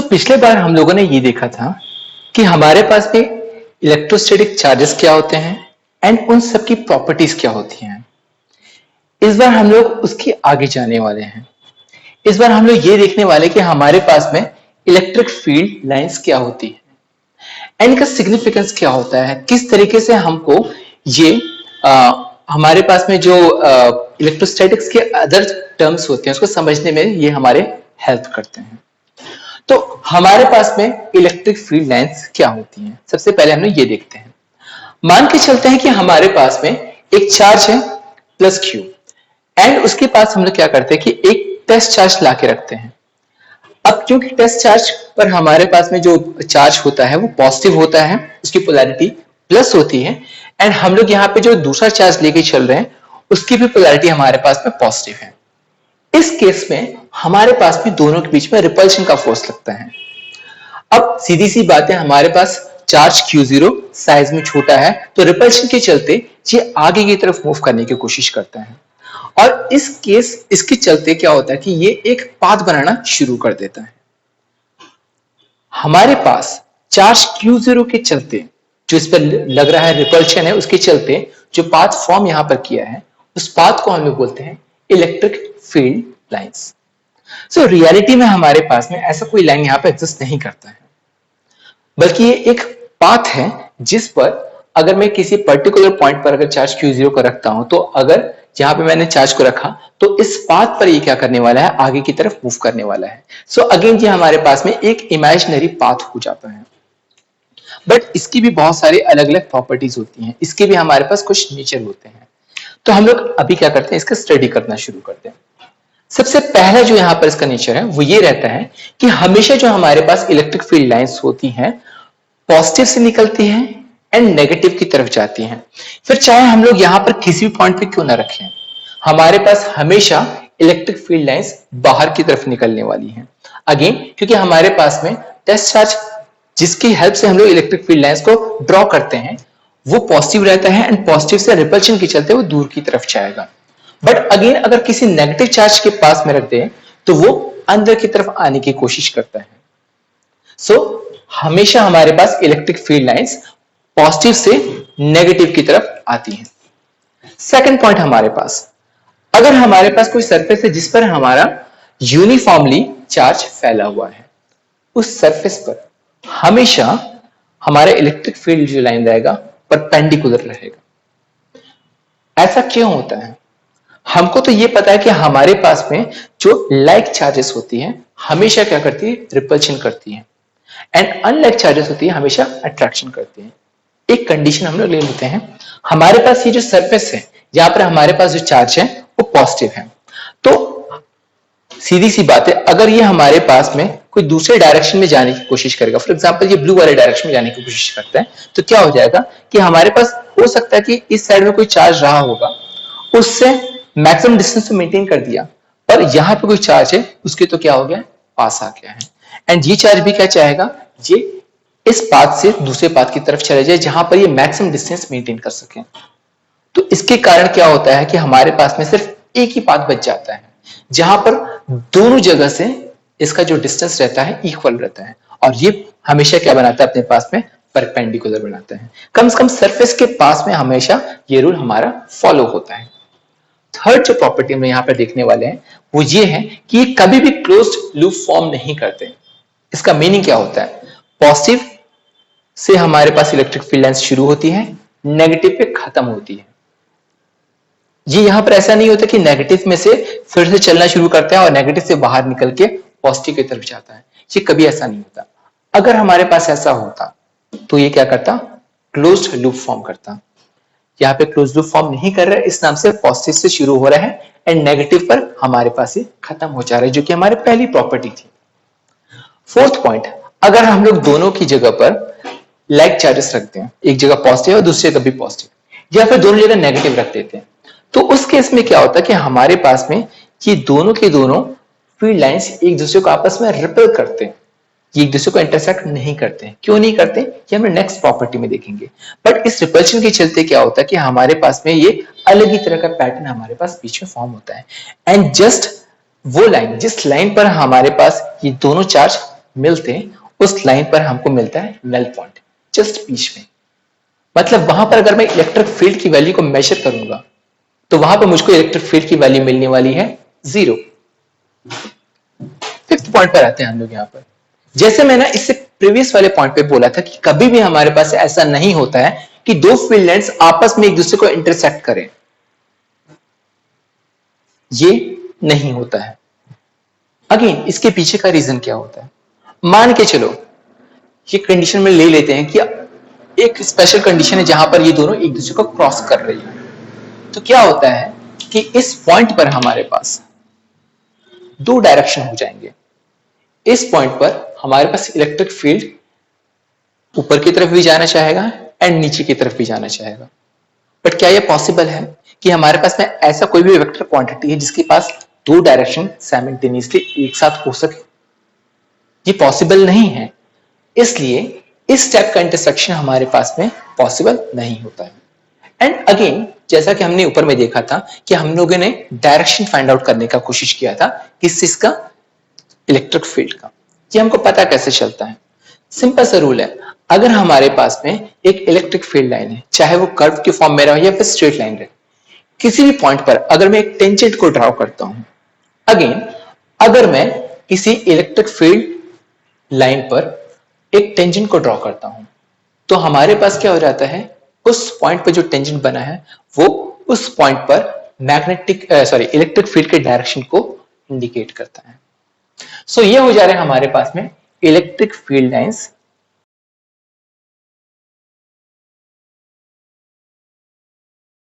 पिछले बार हम लोगों ने ये देखा था कि हमारे पास में इलेक्ट्रोस्टैटिक चार्जेस क्या होते हैं एंड उन सब की प्रॉपर्टीज क्या होती हैं। इस बार हम लोग उसके आगे जाने वाले हैं। इस बार हम लोग ये देखने वाले कि हमारे पास में इलेक्ट्रिक फील्ड लाइंस क्या होती है एंड इनका सिग्निफिकेंस क्या होता है, किस तरीके से हमको ये हमारे पास में जो इलेक्ट्रोस्टैटिक्स के अदर टर्म्स होते हैं उसको समझने में ये हमारे हेल्प करते हैं। तो हमारे पास में इलेक्ट्रिक फील्ड लाइंस क्या होती हैं, सबसे पहले हम लोग ये देखते हैं। मान के चलते हैं कि हमारे पास में एक चार्ज है प्लस क्यू एंड उसके पास हम लोग क्या करते हैं कि एक टेस्ट चार्ज ला के रखते हैं। अब क्योंकि टेस्ट चार्ज पर हमारे पास में जो चार्ज होता है वो पॉजिटिव होता है, उसकी पोलैरिटी प्लस होती है एंड हम लोग यहाँ पे जो दूसरा चार्ज लेके चल रहे हैं उसकी भी पोलैरिटी हमारे पास में पॉजिटिव है। इस केस में हमारे पास में दोनों के बीच में रिपल्शन का फोर्स लगता है। अब सीधी सी बात है, हमारे पास चार्ज Q0 साइज में छोटा है तो रिपल्शन के चलते ये आगे की तरफ मूव करने की कोशिश करता है और इसके चलते क्या होता है कि ये एक पाथ बनाना शुरू कर देता है। हमारे पास चार्ज Q0 के चलते जो इस पर लग रहा है रिपल्शन है, उसके चलते जो पाथ फॉर्म यहां पर किया है उस पाथ को हम लोग बोलते हैं electric field lines. So reality में हमारे पास में ऐसा कोई लाइन यहां पर एग्जिस्ट नहीं करता है, बल्कि ये एक पाथ है जिस पर अगर मैं किसी पर्टिकुलर पॉइंट पर अगर चार्ज Q0 को रखता हूं तो अगर जहां पे मैंने चार्ज को रखा तो इस पाथ पर ये क्या करने वाला है, आगे की तरफ मूव करने वाला है। सो अगेन ये हमारे पास में एक इमेजिनरी पाथ हो जाता है। बट इसकी भी बहुत सारी अलग अलग प्रॉपर्टीज होती हैं, इसके भी हमारे पास कुछ नेचर होते हैं। तो हम लोग अभी क्या करते हैं, इसका स्टडी करना शुरू करते हैं। सबसे पहला जो यहाँ पर इसका नेचर है वो ये रहता है कि हमेशा जो हमारे पास इलेक्ट्रिक फील्ड लाइंस होती हैं पॉजिटिव से निकलती हैं एंड नेगेटिव की तरफ जाती हैं। फिर चाहे हम लोग यहाँ पर किसी भी पॉइंट पे क्यों ना रखें, हमारे पास हमेशा इलेक्ट्रिक फील्ड लाइंस बाहर की तरफ निकलने वाली हैं। अगेन क्योंकि हमारे पास में टेस्ट चार्ज जिसकी हेल्प से हम लोग इलेक्ट्रिक फील्ड लाइंस को ड्रॉ करते हैं वो पॉजिटिव रहता है एंड पॉजिटिव से रिपल्शन के चलते वो दूर की तरफ जाएगा। बट अगेन अगर किसी नेगेटिव चार्ज के पास में रख दें तो वो अंदर की तरफ आने की कोशिश करता है। सो हमेशा हमारे पास इलेक्ट्रिक फील्ड लाइंस पॉजिटिव से नेगेटिव की तरफ आती हैं। सेकंड पॉइंट, हमारे पास अगर हमारे पास कोई सरफेस है जिस पर हमारा यूनिफॉर्मली चार्ज फैला हुआ है, उस सरफेस पर हमेशा हमारा इलेक्ट्रिक फील्ड जो लाइन रहेगा परपेंडिकुलर रहेगा। ऐसा क्यों होता है? हमको तो ये पता है कि हमारे पास में जो लाइक चार्जेस होती हैं हमेशा क्या करती है, रिपल्शन करती है एंड अनलाइक चार्जेस होती है हमेशा अट्रैक्शन करती है। एक कंडीशन हम लोग ले लेते हैं, हमारे पास ये जो सरफेस है जहां पर हमारे पास जो चार्ज है वो पॉजिटिव है, तो सीधी सी बात है अगर ये हमारे पास में कोई दूसरे डायरेक्शन में जाने की कोशिश करेगा, फॉर एग्जांपल ये ब्लू वाले डायरेक्शन में जाने की कोशिश करता है, तो क्या हो जाएगा कि हमारे पास हो सकता है कि इस साइड में कोई चार्ज रहा होगा, उससे मैक्सिमम डिस्टेंस तो मेंटेन कर दिया, पर यहां पे कोई चार्ज है उसके तो क्या हो गया, पास आ गया है एंड ये चार्ज भी क्या चाहेगा, ये इस पाथ से दूसरे पाथ की तरफ चले जाए जहां पर ये मैक्सिमम डिस्टेंस मेंटेन कर सके। तो इसके कारण क्या होता है कि हमारे पास में सिर्फ एक ही पाथ बच जाता है जहां पर दोनों जगह से इसका जो डिस्टेंस रहता है इक्वल रहता है और ये हमेशा क्या बनाता है, अपने पास में परपेंडिकुलर बनाता है। कम से कम सरफेस के पास में हमेशा ये रूल हमारा फॉलो होता है। थर्ड जो प्रॉपर्टी हम यहाँ पर देखने वाले हैं वो ये है कि ये कभी भी क्लोज्ड लूप फॉर्म नहीं करते। इसका मीनिंग क्या होता है, पॉजिटिव से हमारे पास इलेक्ट्रिक फील्ड लाइंस शुरू होती है, नेगेटिव पे खत्म होती है। ये यहां पर ऐसा नहीं होता कि नेगेटिव में से फिर से चलना शुरू करता है और नेगेटिव से बाहर निकल के पॉजिटिव की तरफ जाता है, ये कभी ऐसा नहीं होता। अगर हमारे पास ऐसा होता तो ये क्या करता, क्लोज्ड लूप फॉर्म करता। यहाँ पे क्लोज लूप फॉर्म नहीं कर रहा है, इस नाम से पॉजिटिव से शुरू हो रहा है एंड नेगेटिव पर हमारे पास ये खत्म हो जा रहा है, जो कि हमारी पहली प्रॉपर्टी थी। फोर्थ पॉइंट, अगर हम लोग दोनों की जगह पर लाइक चार्जेस रखते हैं, एक जगह पॉजिटिव और दूसरी जगह भी पॉजिटिव, या फिर दोनों जगह नेगेटिव रख देते हैं, तो उस केस में क्या होता है कि हमारे पास में ये दोनों के दोनों फील्ड लाइंस एक दूसरे को आपस में रिपेल करते हैं, ये एक दूसरे को इंटरसेक्ट नहीं करते हैं। क्यों नहीं करते, ये हम नेक्स्ट प्रॉपर्टी में देखेंगे। बट इस रिपल्शन के चलते क्या होता है कि हमारे पास में ये अलग ही तरह का पैटर्न हमारे पास बीच में फॉर्म होता है एंड जस्ट वो लाइन, जिस लाइन पर हमारे पास ये दोनों चार्ज मिलते हैं, उस लाइन पर हमको मिलता है नल पॉइंट, जस्ट बीच में। मतलब वहां पर अगर मैं इलेक्ट्रिक फील्ड की वैल्यू को मेजर करूंगा तो वहां पर मुझको इलेक्ट्रिक फील्ड की वैल्यू मिलने वाली है 0। फिफ्थ पॉइंट पर आते हैं हम लोग यहां पर। जैसे मैंने इससे प्रीवियस वाले पॉइंट पे बोला था कि कभी भी हमारे पास ऐसा नहीं होता है कि दो फील्ड लाइंस आपस में एक दूसरे को इंटरसेक्ट करें, ये नहीं होता है। अगेन इसके पीछे का रीजन क्या होता है? मान के चलो ये कंडीशन में ले लेते हैं कि एक स्पेशल कंडीशन है जहां पर ये दोनों एक दूसरे को क्रॉस कर रही है। तो क्या होता है कि इस पॉइंट पर हमारे पास दो डायरेक्शन हो जाएंगे। इस पॉइंट पर हमारे पास इलेक्ट्रिक फील्ड ऊपर की तरफ भी जाना चाहेगा एंड नीचे की तरफ भी जाना चाहेगा। बट क्या यह पॉसिबल है कि हमारे पास में ऐसा कोई भी वेक्टर क्वांटिटी है जिसके पास दो डायरेक्शन साइमल्टेनियसली एक साथ हो सके? ये पॉसिबल नहीं है। इसलिए इस टाइप का इंटरसेक्शन हमारे पास में पॉसिबल नहीं होता है। एंड अगेन जैसा कि हमने ऊपर में देखा था कि हम लोगों ने डायरेक्शन फाइंड आउट करने का कोशिश किया था किस चीज का? इलेक्ट्रिक फील्ड का। ये हमको पता कैसे चलता है? सिंपल सा रूल है, अगर हमारे पास में एक इलेक्ट्रिक फील्ड लाइन है, चाहे वो कर्व के फॉर्म में रहे या फिर स्ट्रेट लाइन रहे, किसी भी पॉइंट पर अगर मैं एक टेंजेंट को ड्रॉ करता हूं, अगेन अगर मैं किसी इलेक्ट्रिक फील्ड लाइन पर एक टेंजेंट को ड्रॉ करता हूं, तो हमारे पास क्या हो जाता है? उस पॉइंट पर जो टेंजेंट बना है वो उस पॉइंट पर मैग्नेटिक इलेक्ट्रिक फील्ड के डायरेक्शन को इंडिकेट करता है। सो ये हो जा रहे हैं हमारे पास में इलेक्ट्रिक फील्ड लाइंस